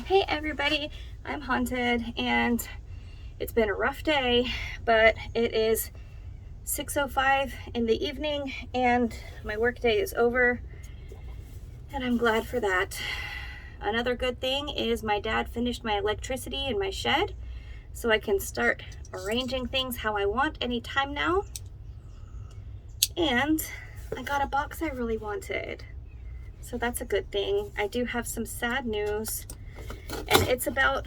Hey everybody, I'm Haunted and it's been a rough day, but it is 6:05 in the evening and my work day is over and I'm glad for that. Another good thing is my dad finished my electricity in my shed, so I can start arranging things how I want anytime now. And I got a box I really wanted, so that's a good thing. I do have some sad news, and it's about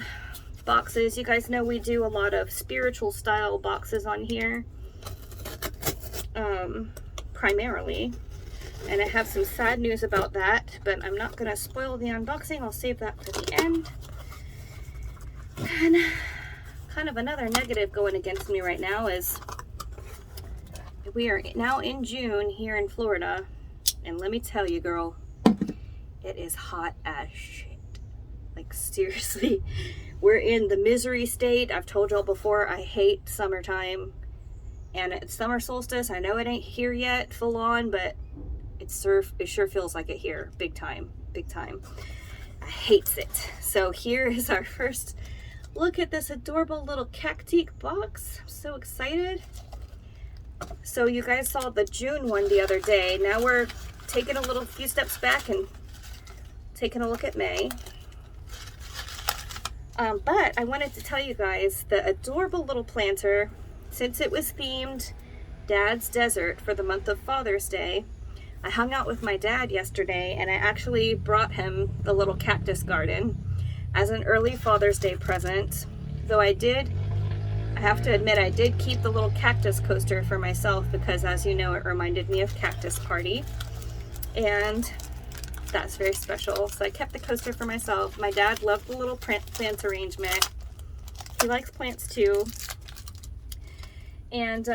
boxes. You guys know we do a lot of spiritual style boxes on here, primarily, and I have some sad news about that, but I'm not gonna spoil the unboxing. I'll save that for the end. And kind of another negative going against me right now is we are now in June here in Florida, and let me tell you, girl, it is hot as shit. Like, seriously, we're in the misery state. I've told y'all before, I hate summertime, and it's summer solstice. I know it ain't here yet full on, but it sure feels like it here, big time. I hates it. So here is our first look at this adorable little Cactique box. I'm so excited. So you guys saw the June one the other day. Now we're taking a few steps back and taking a look at May. But I wanted to tell you guys the adorable little planter, since it was themed Dad's Desert for the month of Father's Day. I hung out with my dad yesterday and I actually brought him the little cactus garden as an early Father's Day present. Though I have to admit, I did keep the little cactus coaster for myself because, as you know, it reminded me of Cactus Party. And that's very special. So I kept the coaster for myself. My dad loved the little plant arrangement. He likes plants too. And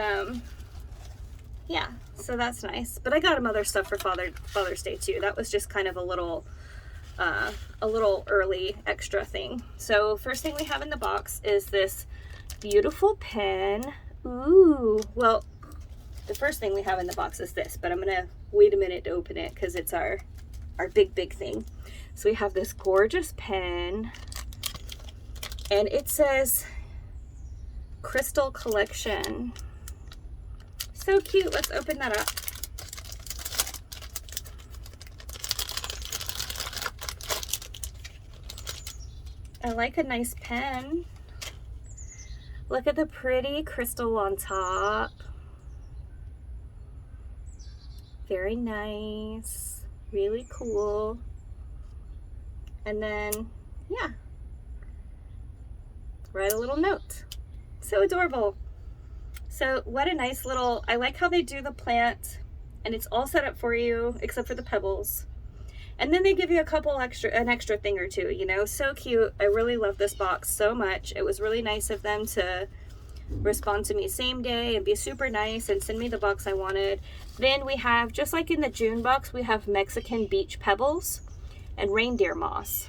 yeah, so that's nice. But I got him other stuff for Father's Day too. That was just kind of a little early extra thing. So first thing we have in the box is this beautiful pen. Ooh, well, the first thing we have in the box is this, but I'm gonna wait a minute to open it because it's our big thing. So we have this gorgeous pen, and it says Crystal Collection. So cute. Let's open that up. I like a nice pen. Look at the pretty crystal on top. Very nice. Really cool. And then, yeah, write a little note. So adorable. So what a nice little, I like how they do the plant and it's all set up for you except for the pebbles. And then they give you an extra thing or two, you know. So cute. I really love this box so much. It was really nice of them to respond to me same day and be super nice and send me the box I wanted. Then we have, just like in the June box, we have Mexican beach pebbles and reindeer moss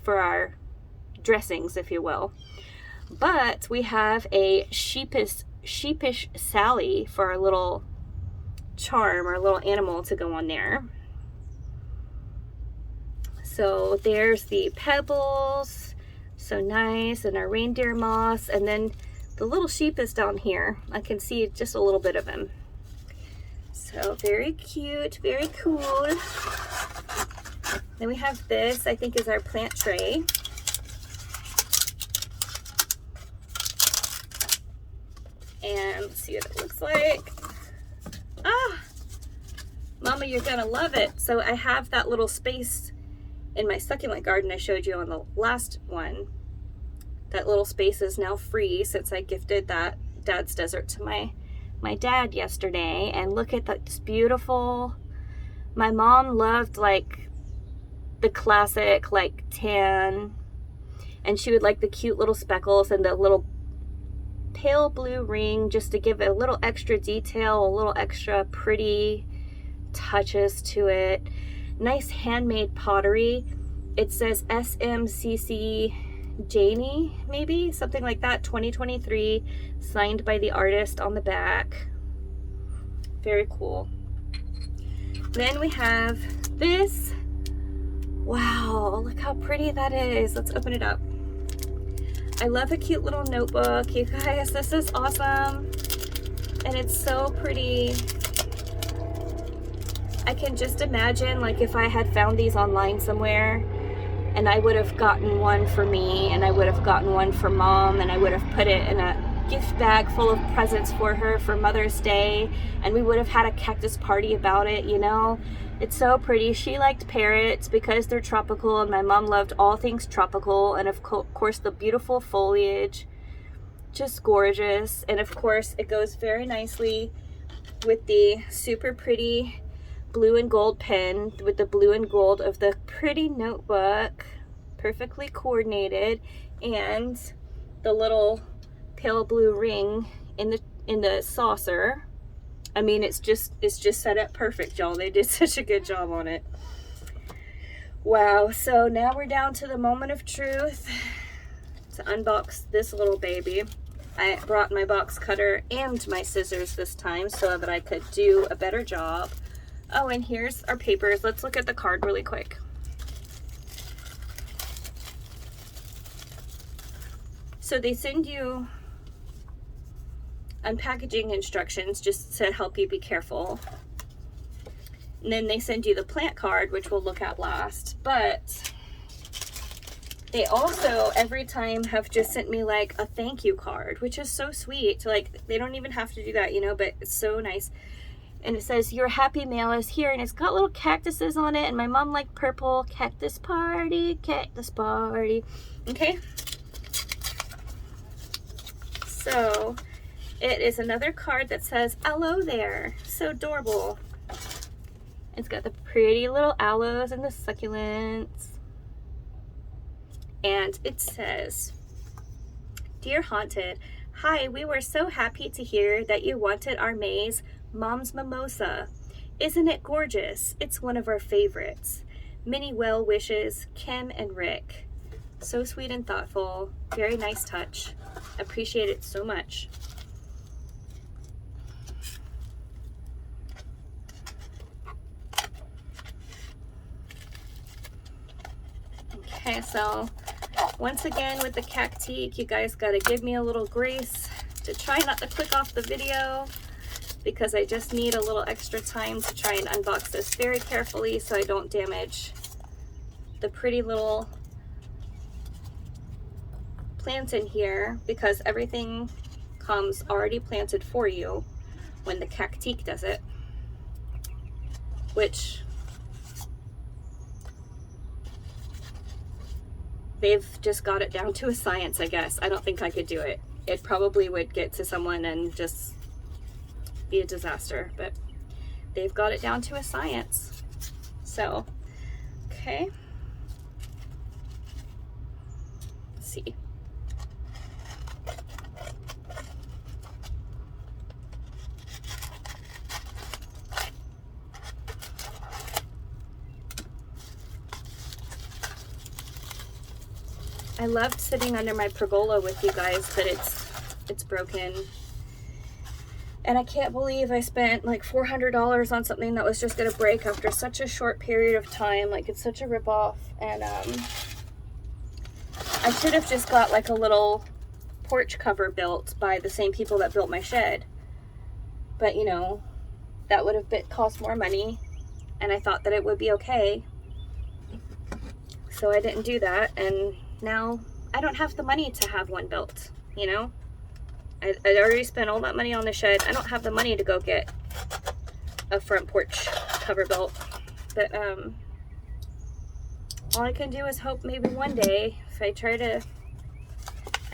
for our dressings, if you will. But we have a sheepish Sally for our little charm, our little animal to go on there. So there's the pebbles, so nice, and our reindeer moss, and then the little sheep is down here. I can see just a little bit of him. So very cute, very cool. Then we have this, I think is our plant tray. And let's see what it looks like. Ah, Mama, you're gonna love it. So I have that little space in my succulent garden I showed you on the last one. That little space is now free since I gifted that Dad's Desert to my dad yesterday. And look at that, it's beautiful. My mom loved like the classic like tan, and she would like the cute little speckles and the little pale blue ring just to give it a little extra detail, a little extra pretty touches to it. Nice handmade pottery. It says SMCC Janie, maybe something like that, 2023, signed by the artist on the back. Very cool. Then we have this Wow, look how pretty that is. Let's open it up. I love a cute little notebook. You guys, this is awesome. And it's so pretty. I can just imagine, like, if I had found these online somewhere, and I would have gotten one for me, and I would have gotten one for Mom, and I would have put it in a gift bag full of presents for her for Mother's Day, and we would have had a cactus party about it, you know? It's so pretty. She liked parrots because they're tropical, and my mom loved all things tropical, and of course the beautiful foliage, just gorgeous. And of course it goes very nicely with the super pretty blue and gold pen with the blue and gold of the pretty notebook, perfectly coordinated, and the little pale blue ring in the saucer. I mean, it's just set up perfect, y'all. They did such a good job on it. Wow. So now we're down to the moment of truth to unbox this little baby. I brought my box cutter and my scissors this time so that I could do a better job. Oh, and here's our papers. Let's look at the card really quick. So they send you unpackaging instructions just to help you be careful. And then they send you the plant card, which we'll look at last. But they also, every time, have just sent me like a thank you card, which is so sweet. Like, they don't even have to do that, you know, but it's so nice. And it says, your happy mail is here. And it's got little cactuses on it. And my mom liked purple. Cactus party, cactus party. Okay. So it is another card that says, hello there. So adorable. It's got the pretty little aloes and the succulents. And it says, dear Haunted, hi, we were so happy to hear that you wanted our maze, Mom's Mimosa. Isn't it gorgeous? It's one of our favorites. Many well wishes, Kim and Rick. So sweet and thoughtful. Very nice touch. Appreciate it so much. Okay, so once again with the Cactique, you guys gotta give me a little grace to try not to click off the video, because I just need a little extra time to try and unbox this very carefully so I don't damage the pretty little plants in here, because everything comes already planted for you when the Cactique does it, which they've just got it down to a science, I guess. I don't think I could do it. It probably would get to someone and just be a disaster, but they've got it down to a science. So, okay. Let's see. I loved sitting under my pergola with you guys, but it's broken. And I can't believe I spent like $400 on something that was just gonna break after such a short period of time. Like, it's such a ripoff. And I should have just got like a little porch cover built by the same people that built my shed. But you know, that would have cost more money, and I thought that it would be okay. So I didn't do that, and now I don't have the money to have one built, you know? I already spent all that money on the shed. I don't have the money to go get a front porch cover built. But all I can do is hope maybe one day, if I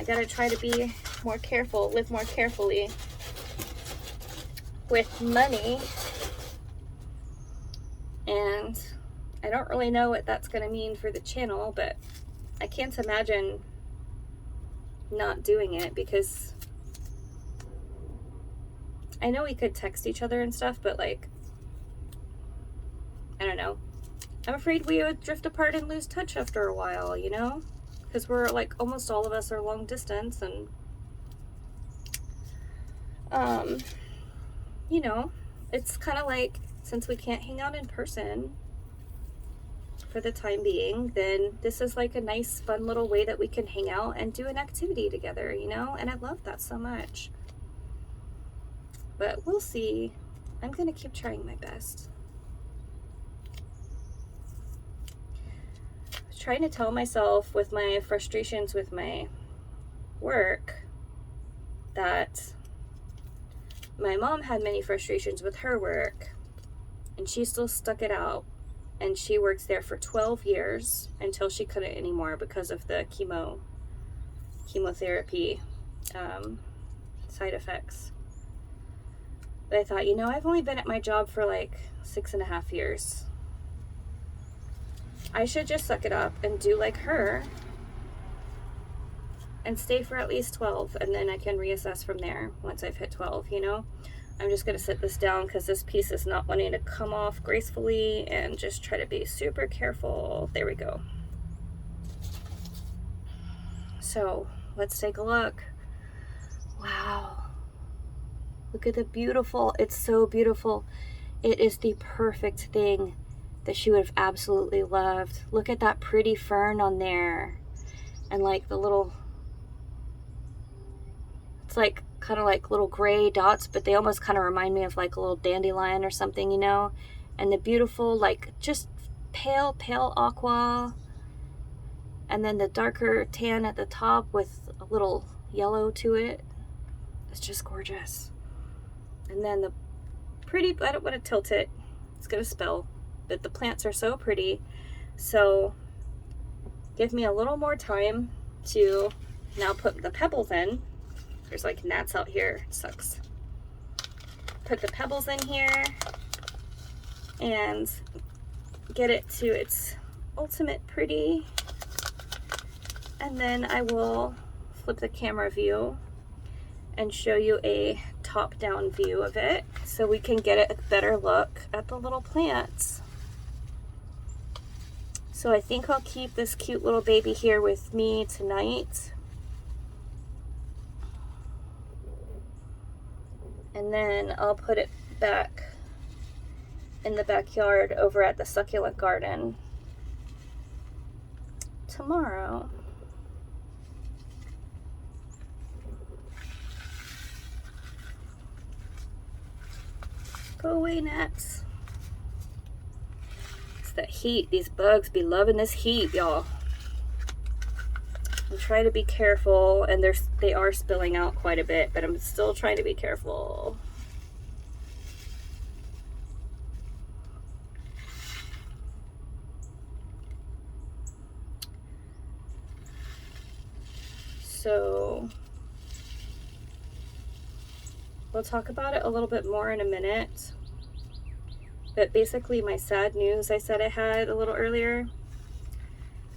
gotta try to be more careful, live more carefully with money. And I don't really know what that's gonna mean for the channel, but I can't imagine not doing it, because I know we could text each other and stuff, but like, I don't know. I'm afraid we would drift apart and lose touch after a while, you know? Because we're like, almost all of us are long distance, and you know, it's kind of like, since we can't hang out in person, for the time being, then this is like a nice, fun little way that we can hang out and do an activity together, you know? And I love that so much. But we'll see. I'm gonna keep trying my best. I was trying to tell myself with my frustrations with my work that my mom had many frustrations with her work, and she still stuck it out, and she works there for 12 years until she couldn't anymore because of the chemotherapy side effects. But I thought, you know, I've only been at my job for like 6.5 years. I should just suck it up and do like her and stay for at least 12, and then I can reassess from there once I've hit 12, you know? I'm just gonna sit this down because this piece is not wanting to come off gracefully, and just try to be super careful. There we go. So let's take a look. Wow. Look at the beautiful, it's so beautiful. It is the perfect thing that she would have absolutely loved. Look at that pretty fern on there. And like the little, it's like kind of like little gray dots, but they almost kind of remind me of like a little dandelion or something, you know? And the beautiful, like just pale aqua. And then the darker tan at the top with a little yellow to it. It's just gorgeous. And then the pretty, I don't want to tilt it, it's gonna spill, but the plants are so pretty. So give me a little more time to now put the pebbles in. There's like gnats out here, it sucks. Put the pebbles in here and get it to its ultimate pretty. And then I will flip the camera view and show you a top-down view of it so we can get a better look at the little plants. So I think I'll keep this cute little baby here with me tonight. And then I'll put it back in the backyard over at the succulent garden tomorrow. Go away, gnats. It's that heat. These bugs be loving this heat, y'all. I'm trying to be careful, and they are spilling out quite a bit, but I'm still trying to be careful. So we'll talk about it a little bit more in a minute. But basically my sad news I said I had a little earlier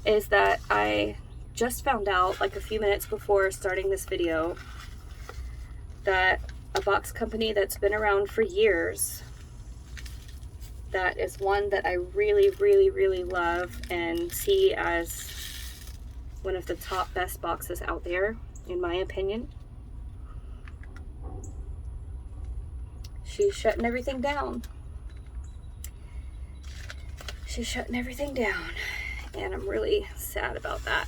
is that I just found out like a few minutes before starting this video that a box company that's been around for years, that is one that I really love and see as one of the top best boxes out there, in my opinion. She's shutting everything down. She's shutting everything down, and I'm really sad about that.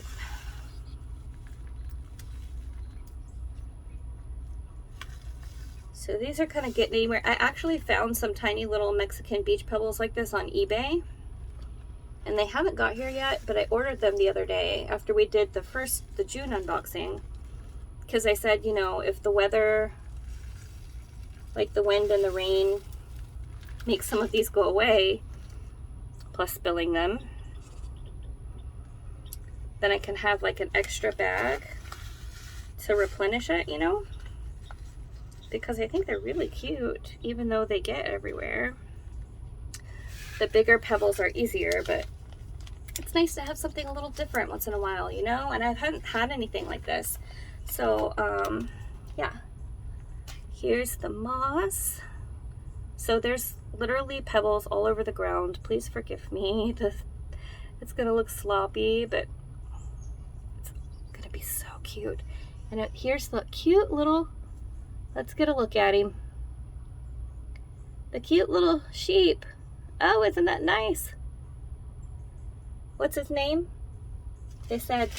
So these are kind of getting anywhere. I actually found some tiny little Mexican beach pebbles like this on eBay, and they haven't got here yet, but I ordered them the other day after we did the June unboxing, because I said, you know, if the weather, like the wind and the rain, makes some of these go away, plus spilling them, then I can have like an extra bag to replenish it, you know, because I think they're really cute, even though they get everywhere. The bigger pebbles are easier, but it's nice to have something a little different once in a while, you know, and I hadn't had anything like this. So, yeah, here's the moss. So there's literally pebbles all over the ground. Please forgive me. It's gonna look sloppy, but it's gonna be so cute. And here's the cute little, let's get a look at him. The cute little sheep. Oh, isn't that nice? what's his name? They said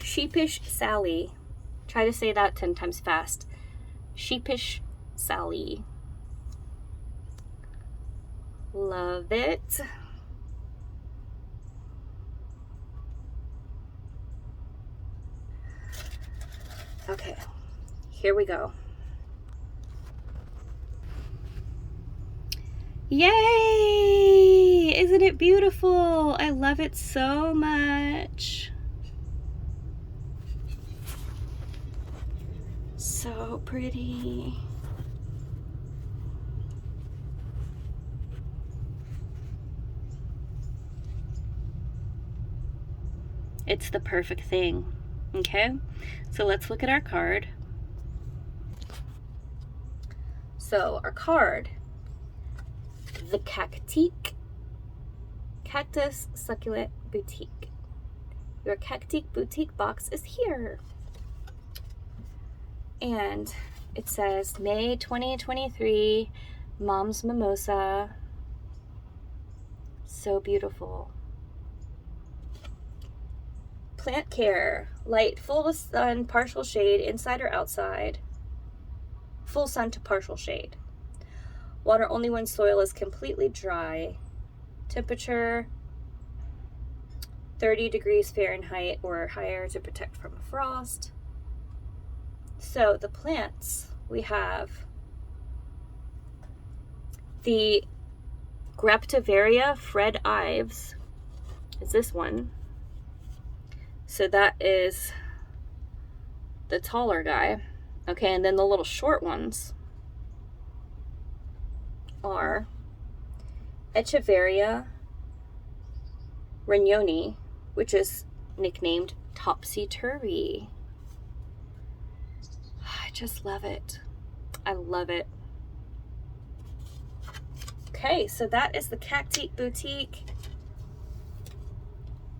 Sheepish Sally. Try to say that 10 times fast. Sheepish Sally. Love it. Okay, here we go. Yay! Isn't it beautiful? I love it so much. So pretty. It's the perfect thing. Okay, so let's look at our card. So our card, the Cactique Cactus Succulent Boutique. Your Cactique Boutique box is here. And it says May 2023, Mom's Mimosa. So beautiful. Plant care, light, full to sun, partial shade, inside or outside. Full sun to partial shade. Water only when soil is completely dry. Temperature 30 degrees Fahrenheit or higher to protect from frost. So the plants, we have the Graptivaria Fred Ives is this one. So that is the taller guy. Okay, and then the little short ones are Echeveria Regnoni, which is nicknamed Topsy-Turvy. I just love it. I love it. Okay, so that is the Cactique Boutique.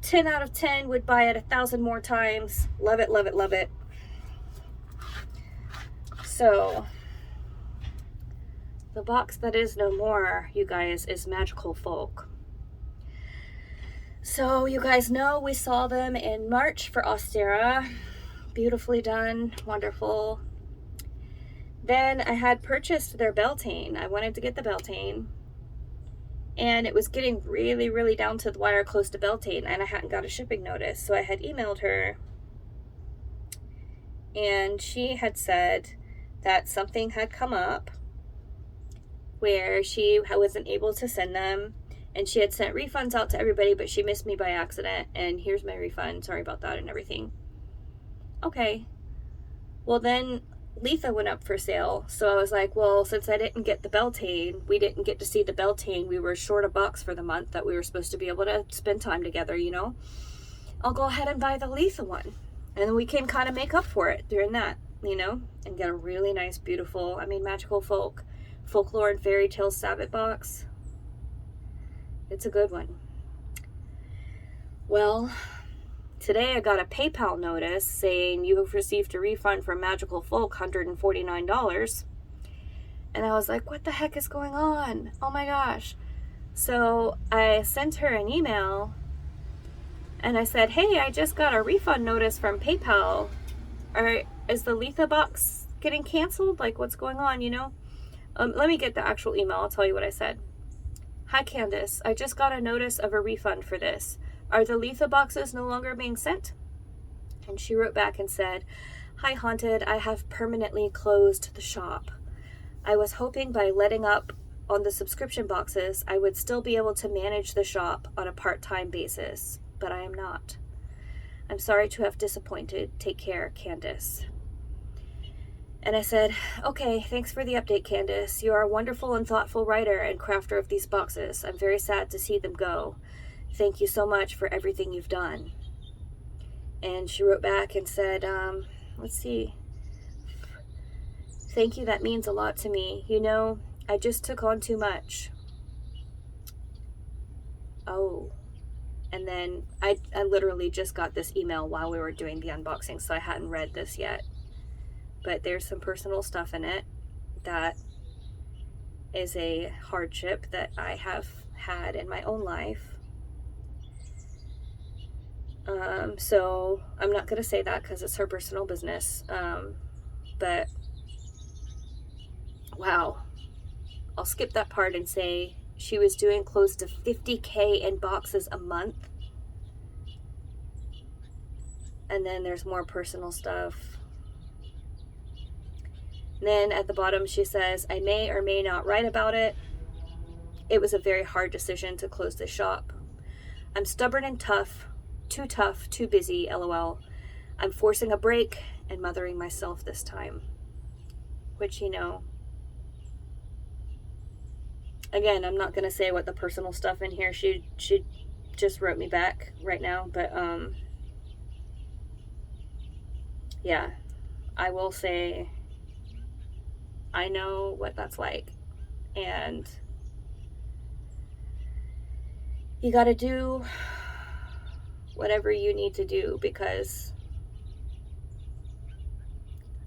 10 out of 10, would buy it 1,000 more times. Love it, love it, love it. So, the box that is no more, you guys, is Magical Folk. So, you guys know we saw them in March for Austera. Beautifully done, wonderful. Then I had purchased their Beltane. I wanted to get the Beltane. And it was getting really, really down to the wire close to Beltane, and I hadn't got a shipping notice. So I had emailed her, and she had said that something had come up where she wasn't able to send them, and she had sent refunds out to everybody, but she missed me by accident, and here's my refund. Sorry about that and everything. Okay. Well, then Letha went up for sale, so I was like, well, since I didn't get the Beltane, we didn't get to see the Beltane, we were short a box for the month that we were supposed to be able to spend time together, you know, I'll go ahead and buy the Letha one, and then we can kind of make up for it during that, you know, and get a really nice, beautiful, Magical Folk, Folklore and Fairy Tales Sabbath box. It's a good one. Well, today I got a PayPal notice saying you have received a refund from Magical Folk, $149. And I was like, what the heck is going on? Oh my gosh. So I sent her an email and I said, hey, I just got a refund notice from PayPal. Is the Letha box getting canceled? Like, what's going on, you know? Let me get the actual email. I'll tell you what I said. Hi, Candace. I just got a notice of a refund for this. Are the Letha boxes no longer being sent? And she wrote back and said, hi, Haunted. I have permanently closed the shop. I was hoping by letting up on the subscription boxes, I would still be able to manage the shop on a part-time basis, but I am not. I'm sorry to have disappointed. Take care, Candace. And I said, okay, thanks for the update, Candace. You are a wonderful and thoughtful writer and crafter of these boxes. I'm very sad to see them go. Thank you so much for everything you've done. And she wrote back and said, let's see. Thank you, that means a lot to me. You know, I just took on too much. Oh. And then I literally just got this email while we were doing the unboxing, so I hadn't read this yet. But there's some personal stuff in it that is a hardship that I have had in my own life. So I'm not going to say that because it's her personal business. But wow, I'll skip that part and say she was doing close to 50K in boxes a month. And then there's more personal stuff. And then at the bottom she says, I may or may not write about it. It was a very hard decision to close the shop. I'm stubborn and tough, too busy, LOL. I'm forcing a break and mothering myself this time. Which, you know, again, I'm not going to say what the personal stuff in here. She just wrote me back right now, but yeah, I will say I know what that's like, and you got to do whatever you need to do, because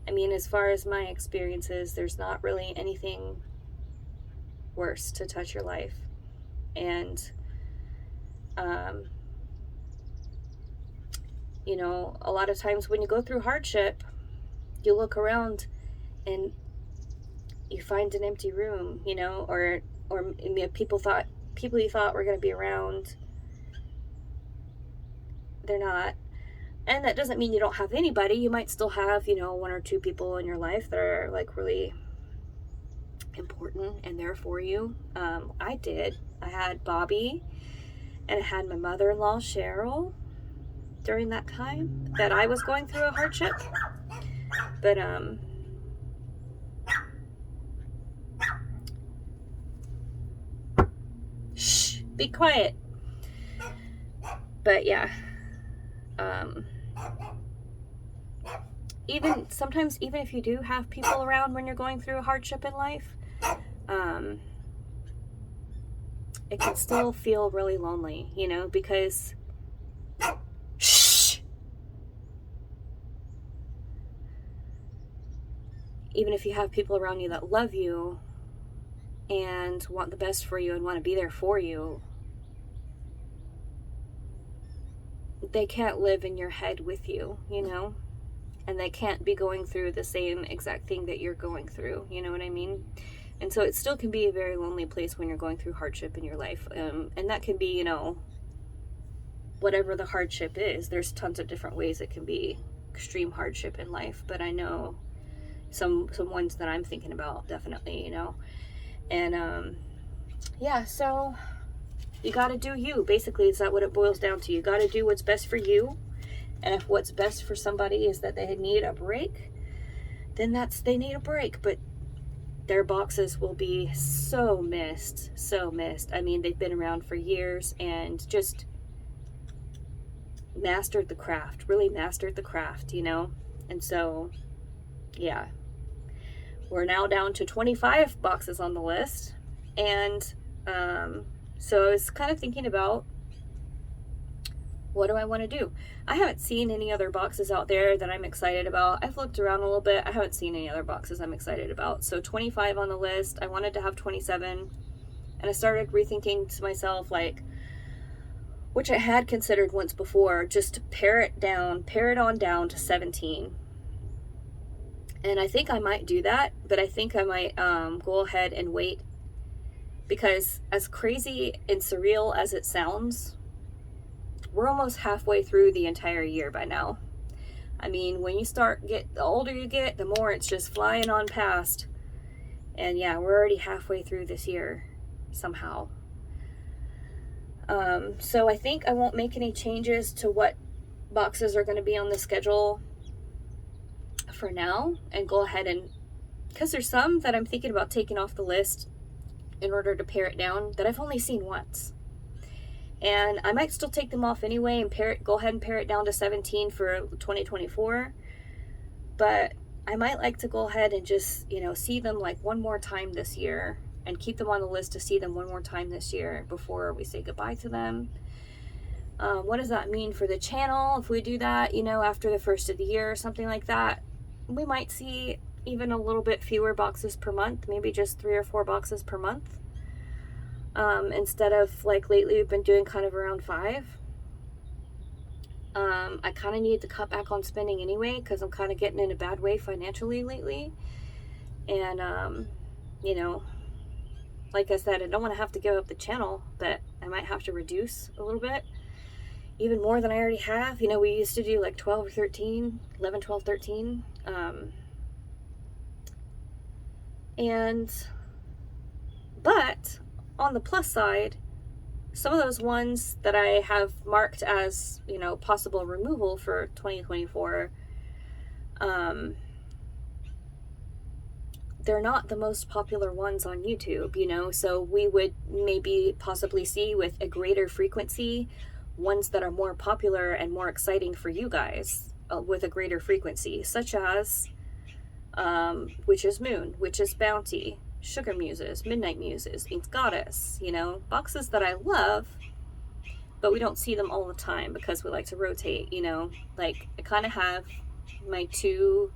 I mean, as far as my experiences, there's not really anything worse to touch your life. And you know, a lot of times when you go through hardship, you look around and you find an empty room, you know, or people you thought were going to be around, they're not. And that doesn't mean you don't have anybody. You might still have, you know, 1 or 2 people in your life that are like really important and there for you. I did. I had Bobby, and I had my mother-in-law Cheryl during that time that I was going through a hardship. But shh, be quiet. But yeah, even sometimes, even if you do have people around when you're going through a hardship in life, it can still feel really lonely, you know, because shh, even if you have people around you that love you and want the best for you and want to be there for you, they can't live in your head with you, you know, and they can't be going through the same exact thing that you're going through, you know what I mean? And so it still can be a very lonely place when you're going through hardship in your life. And that can be, you know, whatever the hardship is. There's tons of different ways it can be extreme hardship in life, but I know some ones that I'm thinking about, definitely, you know. And yeah, so you got to do you. Basically, is that what it boils down to? You got to do what's best for you. And if what's best for somebody is that they need a break, then they need a break. But their boxes will be so missed. I mean, they've been around for years and just mastered the craft, really mastered the craft, you know? And so, yeah. We're now down to 25 boxes on the list. And so I was kind of thinking about, what do I want to do? I haven't seen any other boxes out there that I'm excited about. I've looked around a little bit. I haven't seen any other boxes I'm excited about. So 25 on the list. I wanted to have 27. And I started rethinking to myself, like, which I had considered once before, just to pare it on down to 17. And I think I might do that, but I think I might go ahead and wait, because as crazy and surreal as it sounds, we're almost halfway through the entire year by now. I mean, when you the older you get, the more it's just flying on past. And yeah, we're already halfway through this year somehow. So I think I won't make any changes to what boxes are going to be on the schedule for now, and go ahead and, because there's some that I'm thinking about taking off the list in order to pare it down that I've only seen once. And I might still take them off anyway and go ahead and pare it down to 17 for 2024. But I might like to go ahead and just, you know, see them like one more time this year, and keep them on the list to see them one more time this year before we say goodbye to them. What does that mean for the channel? If we do that, you know, after the first of the year or something like that, we might see even a little bit fewer boxes per month, maybe just 3 or 4 boxes per month. Instead of, like, lately we've been doing kind of around 5. I kind of need to cut back on spending anyway, because I'm kind of getting in a bad way financially lately. And, you know, like I said, I don't want to have to give up the channel, but I might have to reduce a little bit, even more than I already have. You know, we used to do like 12 or 13, 11, 12, 13. But on the plus side, some of those ones that I have marked as, you know, possible removal for 2024, they're not the most popular ones on YouTube, you know, so we would maybe possibly see with a greater frequency ones that are more popular and more exciting for you guys with a greater frequency, such as Witch's Moon, Witch's Bounty, Sugar Muses, Midnight Muses, Ink's Goddess, you know, boxes that I love, but we don't see them all the time because we like to rotate, you know. Like, I kind of have my two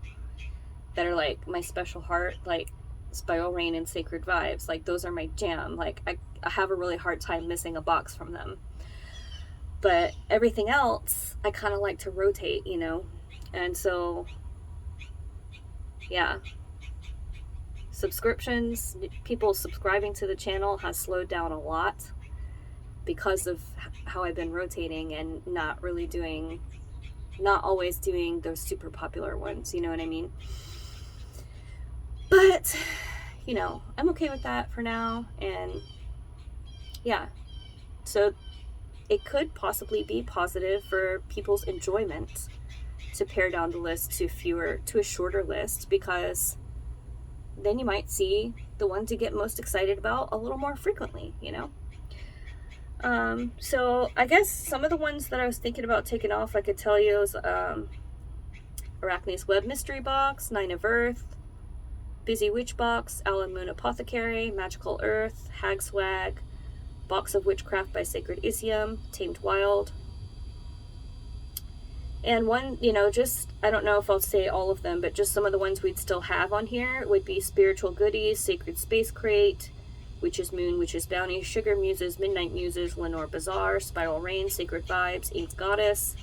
that are like my special heart, like Spiral Rain and Sacred Vibes. Like, those are my jam. Like, I have a really hard time missing a box from them. But everything else, I kind of like to rotate, you know. And so, yeah. Subscriptions, people subscribing to the channel has slowed down a lot because of how I've been rotating and not always doing those super popular ones, you know what I mean? But, you know, I'm okay with that for now. And yeah, so it could possibly be positive for people's enjoyment to pare down the list to a shorter list, because then you might see the ones you get most excited about a little more frequently, you know? So I guess some of the ones that I was thinking about taking off, I could tell you, is Arachne's Web Mystery Box, Nine of Earth, Busy Witch Box, Alan Moon Apothecary, Magical Earth, Hag Swag, Box of Witchcraft by Sacred Isium, Tamed Wild. And one, you know, just, I don't know if I'll say all of them, but just some of the ones we'd still have on here would be Spiritual Goodies, Sacred Space Crate, Witch's Moon, Witch's Bounty, Sugar Muses, Midnight Muses, Lenore Bazaar, Spiral Rain, Sacred Vibes, Ink's Goddess.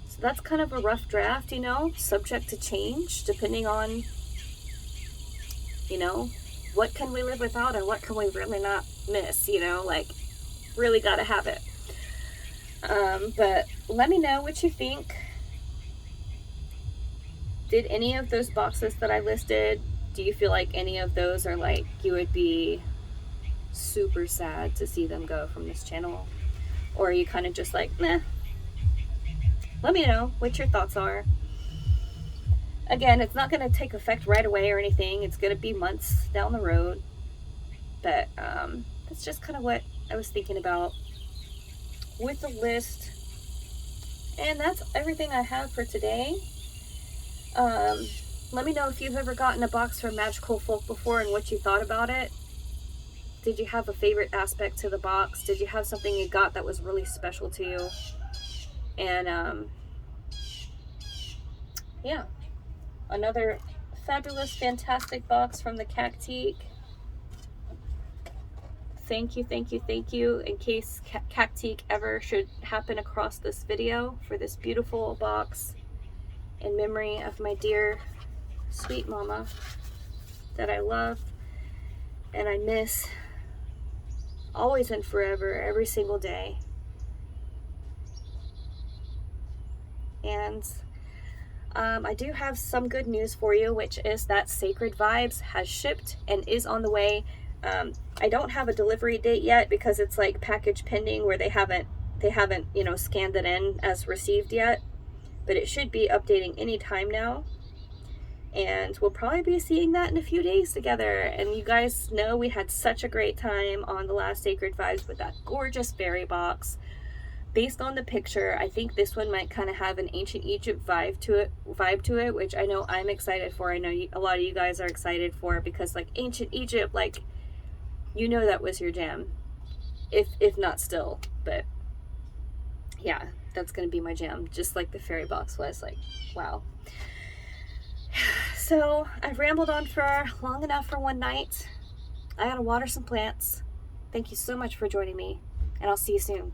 So that's kind of a rough draft, you know, subject to change depending on, you know, what can we live without and what can we really not miss, you know, like, really gotta have it. But let me know what you think. Did any of those boxes that I listed, do you feel like any of those are like, you would be super sad to see them go from this channel? Or are you kind of just like, meh? Let me know what your thoughts are. Again, it's not going to take effect right away or anything. It's going to be months down the road. But that's just kind of what I was thinking about with the list. And that's everything I have for today. Let me know if you've ever gotten a box from Magical Folk before and what you thought about it. Did you have a favorite aspect to the box? Did you have something you got that was really special to you? And yeah, another fabulous, fantastic box from the Cactique. Thank you, thank you, thank you. In case Cactique ever should happen across this video, for this beautiful box in memory of my dear sweet mama that I love and I miss always and forever, every single day. And I do have some good news for you, which is that Sacred Vibes has shipped and is on the way. I don't have a delivery date yet because it's like package pending, where they haven't, you know, scanned it in as received yet, but it should be updating any time now. And we'll probably be seeing that in a few days together. And you guys know we had such a great time on the last Sacred Vibes with that gorgeous fairy box. Based on the picture, I think this one might kind of have an ancient Egypt vibe to it, which I know I'm excited for. I know a lot of you guys are excited for, because like ancient Egypt, like, you know, that was your jam, if not still. But yeah, that's gonna be my jam, just like the fairy box was. Like, wow. So I've rambled on for long enough for one night. I gotta water some plants. Thank you so much for joining me, and I'll see you soon.